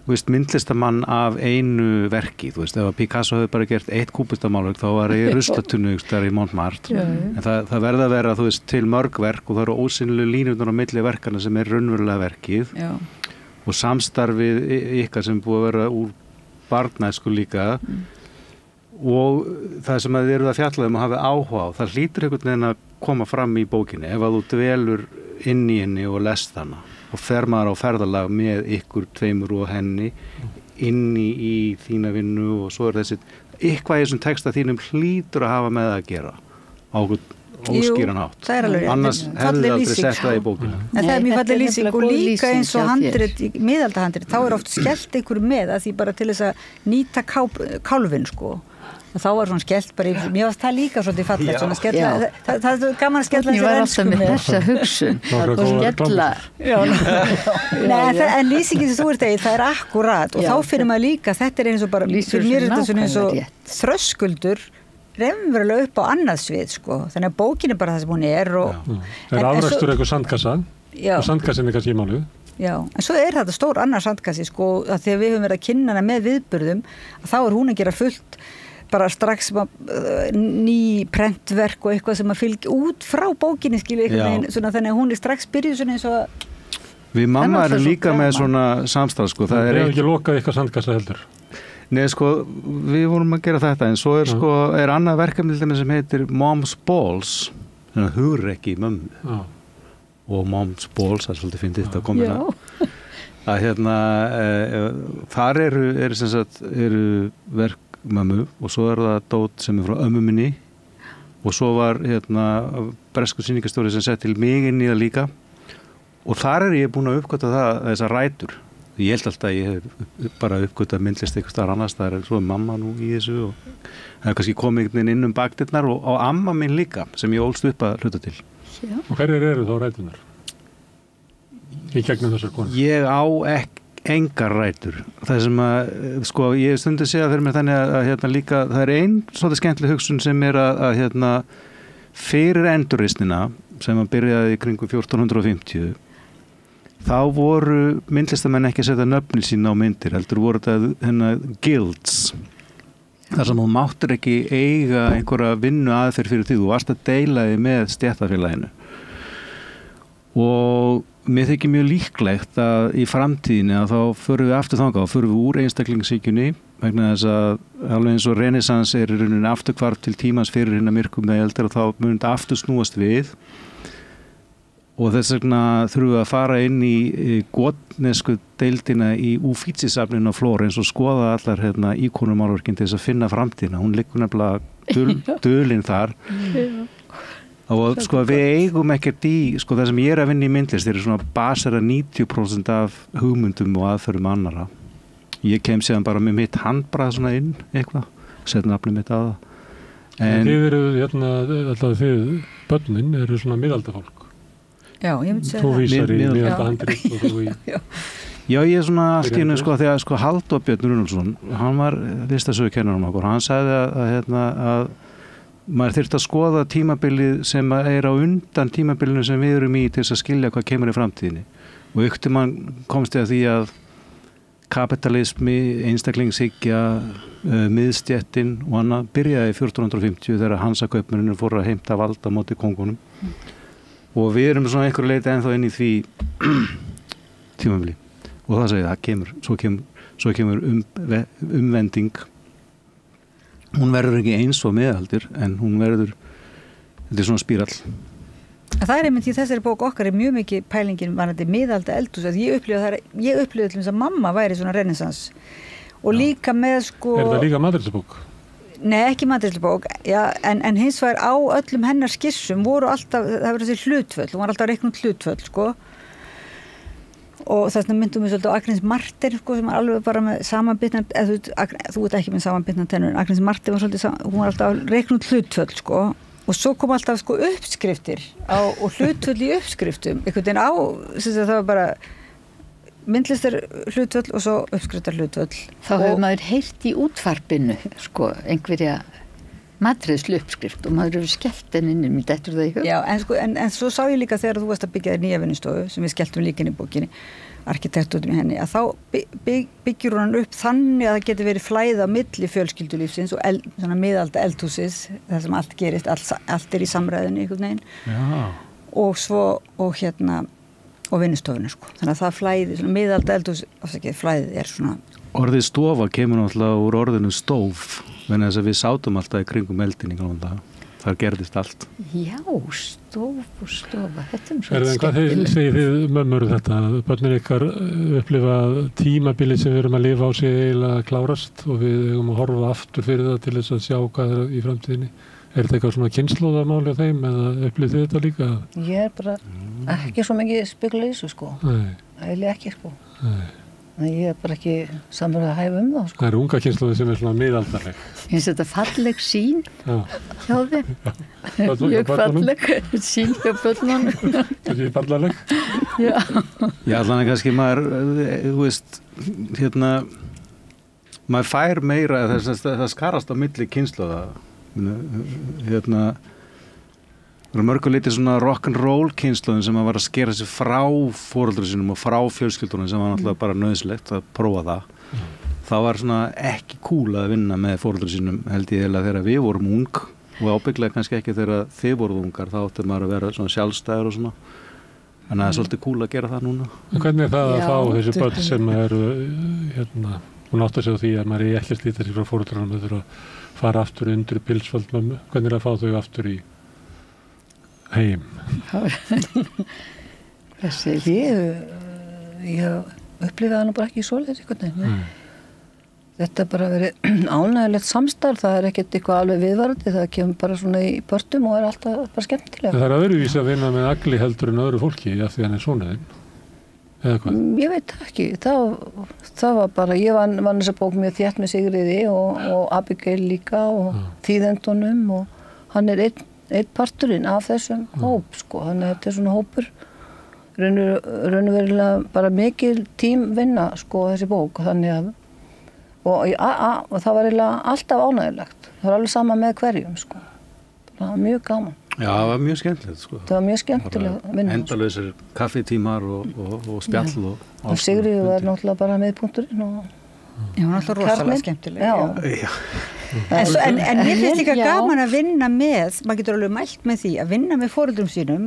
myndlistamann af einu verki, ef að Picasso hefði bara gert 1 kúbustamálverk þá var ég ruslatunnu í Montmartre en það verða að vera til mörg verk og það eru ósynlegu línurnar á milli verkana sem er raunverulega verkið og samstarfið ykkar sem búið að vera úr barnæsku líka og það sem þið eruð að fjalla að hafa áhuga á, það hlýtur einhvern veginn að koma fram í bókinni ef að þú dvelur inn í henni og lest hana og fer maður á ferðalag með ykkur tveimur og henni inni í þína vinnu og svo er þessi eitthvað í þessum texta þínum hlýtur að hafa með að gera á óskýran hátt annars hefðu þið aldrei sett það í bókina en það er mjög falleg lýsing og líka eins og handrit, miðaldahandrit þá er oft skellt ykkur með að því bara til þess að nýta kálfin sko og þá var svona skellt bara í, mér varst það líka svolítið fallegt, svona skella, það er gaman að skella Ég var alltaf með þessa hugsun og skella. Nei, en lýsingin sem þú ert eigið, það er akkurat og þá finnir maður líka, þetta er eins og bara, fyrir mér er þetta svona eins og þröskuldur raunverulega upp á annað svið, sko. Þannig að bókin er bara það sem hún er og... Það er afræstur eitthvað sandkassa og sandkassin er kannski í málu. Já, en svo er þetta stór annar sandkassi, sko, að því að við höfum verið að kynna hana með viðburðum, að þá er hún að gera fullt bara strax ný prentverk og eitthvað sem að fylgja út frá bókinni, svona, þannig að hún er strax byrjuð svona eins og... Við mamma erum líka með svona samstarf, sko. Það er ekki lokað eitthvað sandkassa heldur. Nei, sko, við vorum að gera þetta, en svo er, sko, er annað verkefni sem heitir Mom's Balls, svona hugrekki í mömmu. Já. Og Mom's Balls, það er svolítið fyndið þetta að koma að hérna, þar eru sem sagt, eru verk mömmu og svo er það dót sem er frá ömmu minni og svo var hérna bresku sýningarstjóri sem sett til mig inn í það líka og þar er ég búin að uppgöta það, þessar rætur. Ég held alltaf að ég hef bara uppgötað myndlist eitthvað staðar annars, það er svo mamma nú í þessu og það er kannski komið inn bakdyrnar og amma minn líka sem ég ólst upp að hluta til. Já. Og hverjir eru þá rætunar? Í gegnum þessar konur? Ég á engar rætur. Það sem að, sko, ég stundum segja fyrir mér þannig að hérna líka, það er ein svolítið skemmtileg hugsun sem er að hérna fyrir endurreisnina sem að byrjaði í kringum 1450 þá voru myndlistamenn ekki að setja nöfnin sín á myndir, heldur voru þetta hérna guilds. Þar sem þú máttir ekki eiga einhverja vinnu aðferð fyrir því, þú varst að deila þig með stéttarfélaginu. Og mér þykir mjög líklegt að í framtíðinni að þá förum við aftur þangað og förum við úr einstaklingshyggjunni vegna þess að alveg eins og Renaissance er í rauninni afturhvarf til tímans fyrir hérna myrkum með eldar og þá mun þetta aftur snúast við. Og þess vegna þurfum við að fara inn í gotnesku deildina í Uffizi-safninu á Flórens og skoða allar hérna íkonumálverkin til þess að finna framtíðina. Hún liggur nefnilega dulin þar. Og sko við eigum ekkert í, sko það sem ég er að vinna í myndlist er svona basera 90% af hugmyndum og aðferðum annara. Ég kem séðan bara með mitt handbragð svona inn eitthvað, setja nafnið mitt að það. En þið eru hérna, alltaf þið, börnin eru svona miðaldafólk. Já, ég myndi segja það. Þú vísar í miðaldahandrit og þú í... Já, ég er svona allt í hennu, sko, þegar sko Halldór Björn Runálfsson, hann var listasögukennarum okkur, hann sagði að maður þyrfti að skoða tímabilið sem er á undan tímabilinu sem við erum í til þess að skilja hvað kemur í framtíðinni. Og ykkur mann komst ég að því að kapitalismi, einstaklingshyggja, miðstjettin og annað byrjaði 1450 þegar Hansakaupmennirnir fóru að heimta valda móti kóngunum. Og við erum svona einhverju leiti ennþá inn í því tímabili. Og það segir það svo kemur umvending. Hún verður ekki eins og meðaldir, en hún verður, þetta er svona spírall. Það er einmitt í þessari bók okkar er mjög mikið pælingin varandi miðalda eldhús. Ég upplifði til þess að mamma væri svona Renaissance. Og líka með sko... Er það líka matreiðslubók? Nei, ekki matreiðslubók, en hins vegar á öllum hennar skissum voru alltaf, það verður þessi hlutföll, hún var alltaf reiknum hlutföll, sko. Og þess vegna myndum við svolítið á Agnes Martin, sko, sem er alveg bara með samanbitna, þú ert ekki með samanbitna tennur, en Agnes Martin var svolítið, hún var alltaf reiknum hlutföll, sko. Og svo kom alltaf, sko, uppskriftir og hlutföll í uppskriftum, einhvern veginn á, það var bara myndlistar hlutvöll og svo uppskriftar hlutvöll. Þá hefur maður heyrt í útvarpinu, sko, einhverja matreiðslu uppskrift og maður hefur skellt henni inn, mér dettur það í hug. Já, en svo sá ég líka þegar þú varst að byggja þér nýja vinnustofu, sem við skelltum líka inn í bókinni, arkitektutum í henni, að þá byggjur hún upp þannig að það getur verið flæð á milli fjölskyldulífsins og svona miðalda eldhúsis, það sem allt gerist, allt er í samræðinu einhvern veginn. Já. Og vinnustofinu, sko. Þannig að það flæði, svona miðalda eldhús, flæðið er svona... Orðið stofa kemur náttúrulega úr orðinu stóf, vegna þess að við sátum alltaf í kringum eldin í gamla daga. Það gerðist allt. Já, stóf og stofa, þetta er svo skemmtilegt. Hvað segir þið mömmur þetta? Börnin ykkar upplifa tímabilið sem við erum að lifa á sig eiginlega klárast og við eigum að horfa aftur fyrir það til þess að sjá hvað er í framtíðinni. Er þetta eitthvað svona kynslóðamáli á þeim eða upplifið þið þetta líka? Ég er bara ekki svo mikið spekula í þessu, sko. Nei. Eiginlega ekki, sko. Nei. Þannig ég bara ekki samverið að hæfa það, sko. Það er unga kynslóði sem er svona miðaldarleg. Eins þetta falleg sín hjá þeim. Mjög falleg sín hjá börnunum. Það er falleg. Já. Já, allan er kannski maður, þú veist, maður fær meira, það skarast á milli kynslóða. Það eru mörguleiti svona rock'n'roll kynslóðin sem að var að skera sig frá foreldrum sínum og frá fjölskyldunum sem var náttúrulega bara nauðsynlegt að prófa það. Það var svona ekki cool að vinna með foreldrum sínum held ég eða þegar við vorum ung og ábygglega kannski ekki þegar þið voruð ungar, þá áttur maður að vera svona sjálfstæður og svona. Þannig að það er svolítið cool að gera það núna. Hvernig er það að fá þessi börn sem eru hún átt að segja því að maður er ekki slítið sér frá foreldrunum, þau þurfa að fara aftur undir pilsföld mömmu. Hvernig er að fá þau aftur í heim? Ég upplifði það nú bara ekki í svoleiðis einhvern veginn. Þetta er bara verið ánægilegt samstarf, það er ekkert eitthvað alveg viðvarandi, það kemur bara svona í börtum og er alltaf bara skemmtilega. Það er öðruvísi að vinna með agli heldur en öðru fólki af því hann er sonuðinn, eða hvað? Ég veit ekki, það var bara, ég vann þessa bók mjög þétt með Sigríði og Abigail líka og þýðendunum og hann er einn parturinn af þessum hóp, sko, þannig að þetta er svona hópur, raunverulega bara mikil tímvinna, sko, þessi bók, þannig að og það var alltaf ánægilegt. Það var alveg sama með hverjum, sko. Það var mjög gaman. Já, það var mjög skemmtilegt, sko. Það var mjög skemmtilega vinna. Endalausir kaffitímar og spjall og Sigríður var náttúrulega bara miðpunkturinn og Já, hún er alltaf rosalega skemmtileg. Já. En mér finnst líka gaman að vinna með, maður getur alveg mælt með því, að vinna með foreldrum sínum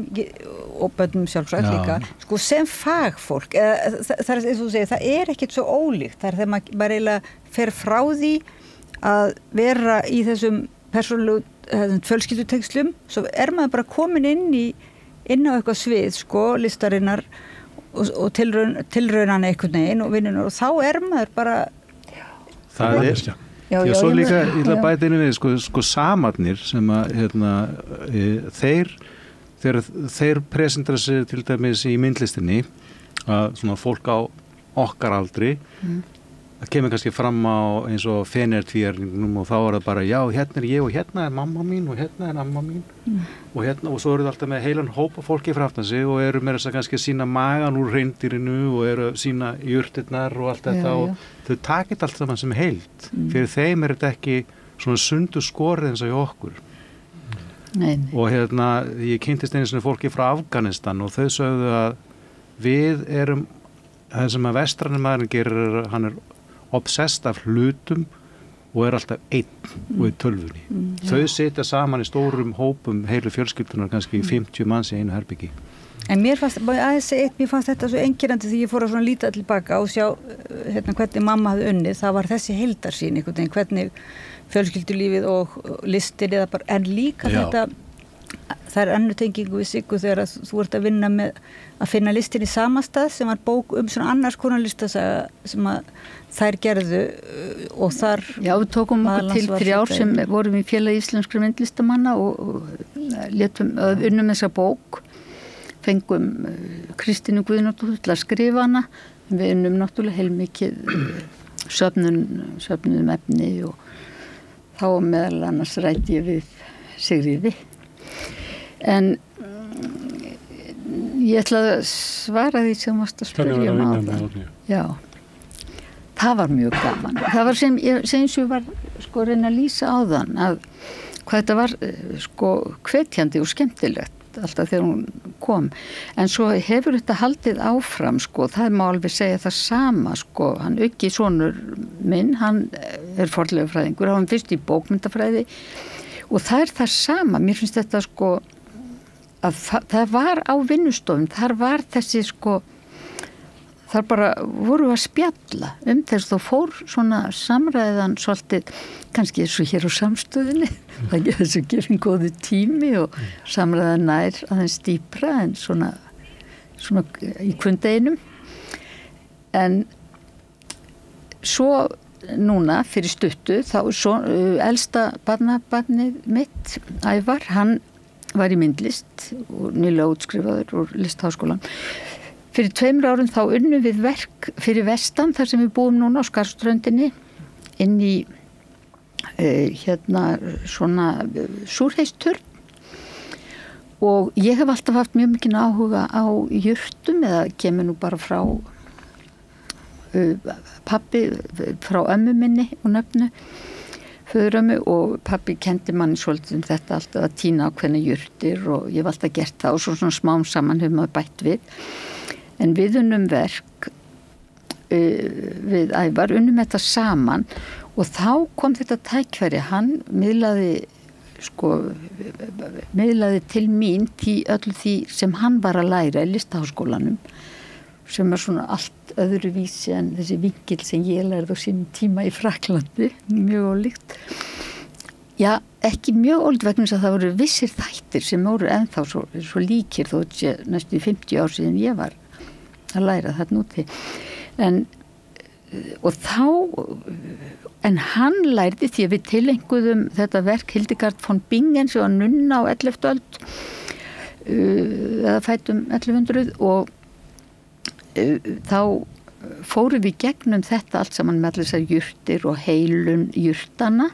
og börnum sjálfsagt líka, sko sem fagfólk. Það er, eins og þú segir, það er ekkert svo ólíkt. Það er þegar maður eiginlega fer frá því að vera í þessum persónulegu fjölskyldutengslum, svo er maður bara komin inn á eitthvað svið, sko, listarinnar og tilraunana einhvern veginn og vinnunar og þá er maður bara það er Já, svo líka, ég ætla að bæta inn við, sko samarnir sem að, þeir presentera sig til dæmis í myndlistinni, að svona fólk á okkar aldri, það kemur kannski fram á eins og Feneyjatvíæringnum og þá er það bara, já, hérna er ég og hérna er mamma mín og hérna er amma mín og hérna, og svo eru það alltaf með heilan hóp af fólki fyrir aftan sig og eru með þess að kannski sína magan úr hreindýrinu og eru sína jurtirnar og allt þetta og þau takit allt saman sem heild. Fyrir þeim er þetta ekki svona sundu skorið eins og í okkur. Og ég kynntist einu svona fólki frá Afganistan og þau sögðu að við erum, það sem að vestræni maðurinn gerir, hann er obsessed af hlutum og er alltaf einn og í tölvunni. Þau sitja saman í stórum hópum heilu fjölskyldunar, kannski 50 manns í einu herbyggi. En mér fannst þetta svo einkennandi því ég fór að svona líta tilbaka og sjá hvernig mamma hafði unnið. Það var þessi heildarsýn einhvern veginn, hvernig fjölskyldulífið og listin eða bara, en líka þetta, það er önnur tengingu við Siggu þegar að þú ert að vinna með að finna listin í sama stað sem var bók svona annars konar listasaga sem að þær gerðu og þar Já, við tókum okkur til 3 sem vorum í Félagi íslenskra myndlistamanna og létum unnum þessa bók, fengum Kristínu Guðnadóttur til að skrifa hana, við unnum náttúrulega heilmikið söfnum efni og þá meðal annars ræddi ég við Sigríði. En ég ætla að svara því sem varst að spyrja áðan. Já, það var mjög gaman. Það var sem ég var sko að reyna að lýsa áðan að hvað þetta var sko hvetjandi og skemmtilegt alltaf þegar hún kom. En svo hefur þetta haldið áfram sko, það má alveg segja það sama sko, hann Uggi sonur minn, hann er fornleifafræðingur, hann fyrst í bókmyndafræði og það er það sama, mér finnst þetta sko að það var á vinnustofum, þar var þessi sko, þar bara voru að spjalla þess þó fór svona samræðan svolítið, kannski eins og hér á samstöðinni, það er þessu gefin góðu tími og samræðan nær aðeins dýpra en svona í kvöndeginum. En svo núna fyrir stuttu, þá elsta barnið mitt, Ævar, hann var í myndlist og nýlega útskrifaður úr listháskólan Fyrir 2 árum þá unnum við verk fyrir vestan þar sem við búum núna á Skarðströndinni inn í svona súrheisturn og ég hef alltaf haft mjög mikinn áhuga á jurtum eða kemur nú bara frá pabbi frá ömmu minni og nöfnu föðurömmu og pabbi kendi manni svolítið þetta alltaf að tína ákveðna jurtir og ég hef alltaf gert það og svona smám saman hefur maður bætt við en við unnum verk við Ævar unnum þetta saman og þá kom þetta tækifæri, hann miðlaði til mín öllu því sem hann var að læra í Listaháskólanum sem svona allt öðruvísi en þessi vinkil sem ég lærði á sínum tíma í Frakklandi, mjög ólíkt. Já, ekki mjög ólíkt vegna þess að það voru vissir þættir sem voru ennþá svo líkir þó næstu 50 ár síðan ég var að læra þarna úti. En hann lærði því að við tilenguðum þetta verk Hildegard von Bingen sem var nunna á 11. öld eða fætum 1100 og þá fórum við gegnum þetta allt saman með allir þessar jurtir og heilun jurtana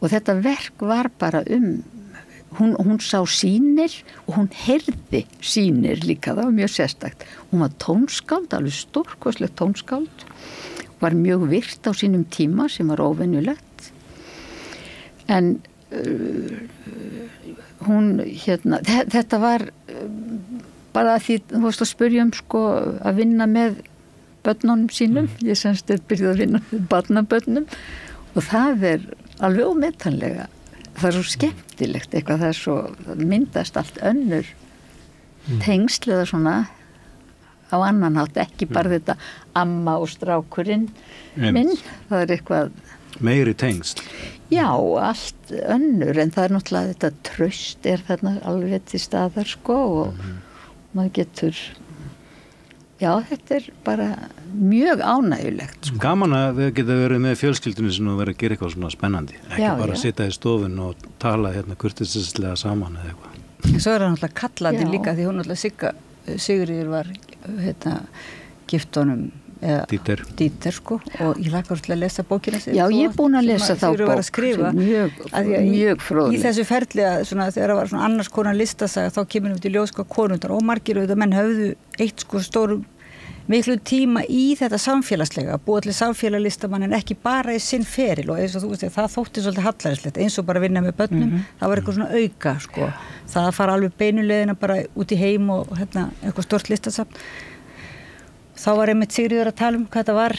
og þetta verk var bara hún sá sýnir og hún heyrði sýnir líka, það var mjög sérstakt. Hún var tónskáld, alveg stórkostlegt tónskáld, var mjög virt á sínum tíma sem var óvenjulegt. En hún, þetta var bara því, þú veist að spyrja að vinna með börnunum sínum, ég semst byrjuð að vinna með barnabörnum og það alveg ómetanlega. Það svo skemmtilegt eitthvað, það myndast allt önnur tengsl eða svona á annan hátt, ekki bara þetta amma og strákurinn minn, það eitthvað meiri tengsl. Já, allt önnur en það náttúrulega þetta traust þarna alveg til staðar og maður getur þetta bara mjög ánægjulegt. Gaman að við getum verið með fjölskyldunni sem verið að gera eitthvað svona spennandi. Ekki bara að sitja í stofun og tala kurteislega saman eða eitthvað. Svo það náttúrulega kallandi líka því hún náttúrulega Sigríður var gift honum Dieter og ég laka úr að lesa bókina Já, ég búin að lesa þá bók mjög fróðleg. Í þessu ferli að þegar það var svona annars konar listasaga þá kemur við til ljós konundar og margir auðvitað menn höfðu eitt stóru miklu tíma í þetta samfélagslega að búa til samfélagslistamann en ekki bara í sinn feril og eins og þú veist það þótti svolítið hallærislegt eins og bara vinna með börnum það var eitthvað svona auka það að fara alveg beinulegina bara út í heim og eitthvað stort listasafn þá var einmitt Sigríður að tala hvað þetta var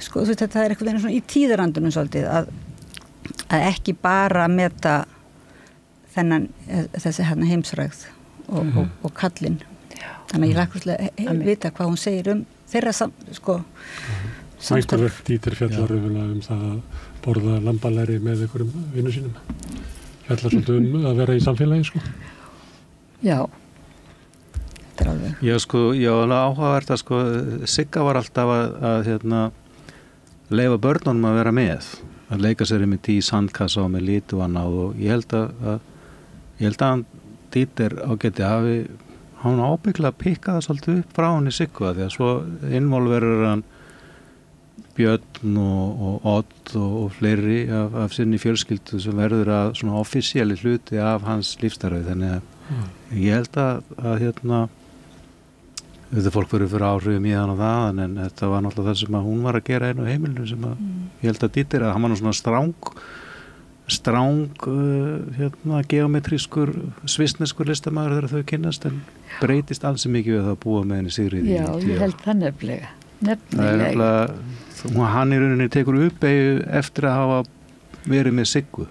þú veist þetta eitthvað svona í tíðarandunum svolítið að ekki bara meta þessi heimsrægð og kallinn þannig að ég lakka að vita hvað hún segir þeirra samstarf. Dieter fjallar það að borða lambalæri með einhverjum vinnu sínum. Fjallar svolítið að vera í samfélagi Já. Þetta alveg. Já, áhugavert að Sigga var alltaf að leyfa börnunum að vera með, að leika sér með í sandkassa og með litu og annað og ég held að hann Dieter ágæti hafi hann ábygglega pikka það svolítið upp frá hann í Siggu því að svo involverur hann Björn og Odd og fleiri af sinni fjölskyldu sem verður að svona offisíali hluti af hans lífstarfi þannig að ég held að þetta fólk verður fyrir áhrifum í hann og það en þetta var náttúrulega það sem að hún var að gera einu heimilinu sem að ég held að Dieter að hann var nú svona stráng geometrískur svissneskur listamaður þegar þau kynnast en breytist alls mikið við það að búa með henni Sigríði. Já, ég held það nefnilega. Hann í rauninni tekur uppeyju eftir að hafa verið með Siggu.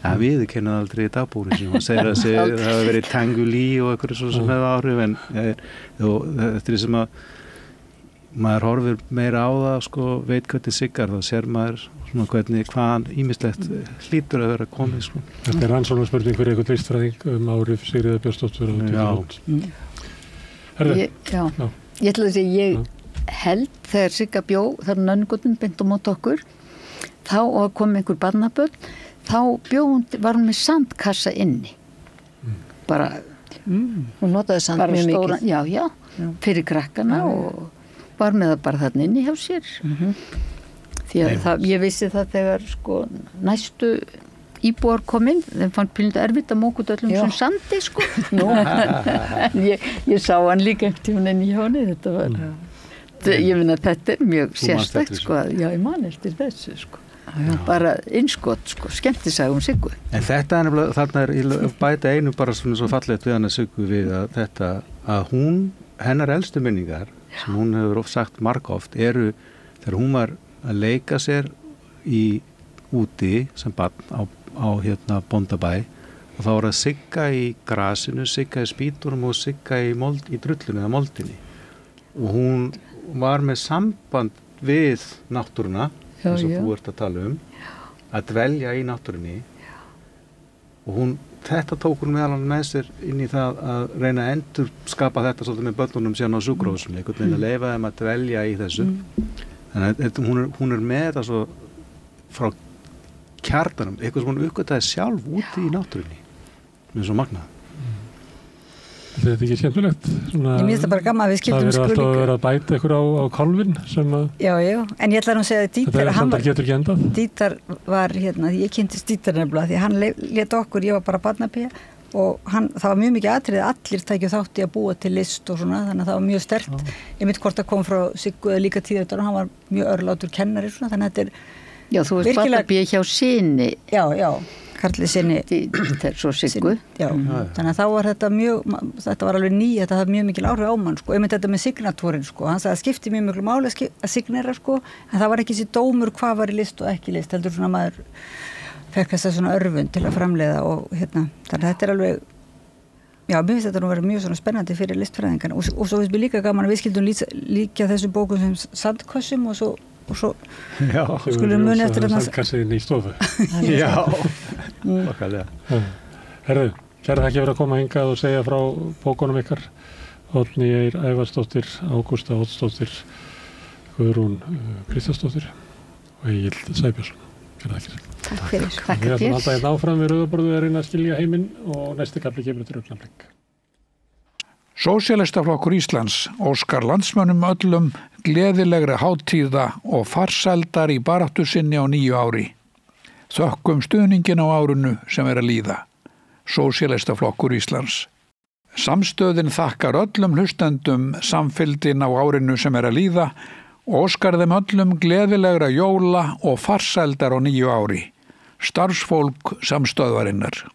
En við kennaði aldrei í dagbúinu sem hann segir að það hafa verið Tanguli og eitthvað svo sem hefur áhrif en eftir því sem að maður horfir meira á það veit hvernig Siggar þá sér maður hvaðan ýmislegt hlýtur að vera komið Þetta rannsóknarspurning fyrir eitthvað listfræðing áhrif Sigríðar Björnsdóttur Ég ætla að segja ég held þegar Sigga bjó þar nönngutum beint á móti okkur þá kom einhver barnabörn þá var hún með sandkassa inni bara hún notaði sand mjög mikið já fyrir krakkana og var með það bara þarna inni hjá sér. Því að ég vissi það þegar sko næstu íbúar kominn, þeim fann pílndu erfitt að móka út öllum sem sandi sko. En ég sá hann líka einhvern tímann inn í hjá henni, þetta var, ég finna að þetta er mjög sérstakt sko, já ég man eftir þessu sko. Bara innskot sko, skemmtisagum Siggu. En þetta er nefnilega, þarna er bæta einu bara svona svo fallegt við hana Siggu við að þetta, að hún, hennar elstu minningar, sem hún hefur oft sagt margoft, eru þegar hún var að leika sér úti sem barn á Bóndabæ og þá var að sigga í grasinu, sigga í spýturum og sigga í drullunni eða moldinni og hún var með samband við náttúruna eins og þú ert að tala að dvelja í náttúrunni og þetta tók hún meðal með sér inn í það að reyna að endur skapa þetta svolítið með börnunum síðan á sjúkrahúsinu, einhvern veginn að leyfa þeim að dvelja í þessu þannig að hún er með þetta svo frá kjartanum, eitthvað sem hún uppgötaði sjálf úti í náttúrunni með svo magnað. Þetta er ekki skemmtilegt? Ég minnst það bara gaman að við skildum það verður alltaf að vera að bæta ykkur á kálfin sem að... Já, en ég ætla að segja að Dítar, getur ekki endað. Dítar var ég kynntist Dítar nefnilega því hann lét okkur, ég var bara barnapía og það var mjög mikið atriði að allir tækju þátt í að búa til list og svona, þannig að það var mjög sterkt. Ég mitt hvort að kom frá Siggu eða líka tíðar og hann var mjög örlátur kennari svona, þannig að þetta er Já, þú veist barnapía hjá syni. Já, Karli sinni svo Siggu. Þannig að þá var þetta var alveg þetta hafði mjög mikil áhrif á mann sko. Ég myndi þetta með signatúrin sko. Hann sagði að skipti mjög miklu máli að signera sko, en það var ekki þessi dómur hvað var í list og ekki list, heldur svona maður fekk þess að svona örvun til að framleiða og þannig að þetta er alveg mér finnst þetta nú verið mjög svona spennandi fyrir listfræðingarna og svo finnst mér líka gaman að við skildum líka þessum bókum sem sandkössum og svo skulum muni eftir þetta sandkassin í stofu Já, okkarlega Herðu, kæra þakki fyrir að koma hingað og segja frá bókunum ykkar Oddný Eir Ævarsdóttir, Ágústa Oddsdóttir Guðrún Kristjánsdóttir og Egill Sæbjörnsson Kæra þakkir Takk fyrir Við ætlum alltaf hérna áfram við rauðaborðið að reyna að skilja heiminn og næsti kapli kemur til augnablik Sósíalistaflokkur Íslands óskar landsmönnum öllum gleðilegri hátíða og farsældar í baráttu sinni á 9 ári. Þökkum stuðningin á árinu sem er að líða. Sósíalistaflokkur Íslands. Samstöðin þakkar öllum hlustendum samfylgdin á árinu sem er að líða og óskar þeim öllum gleðilegra jóla og farsældar á 9 ári. Starfsfólk samstöðvarinnar.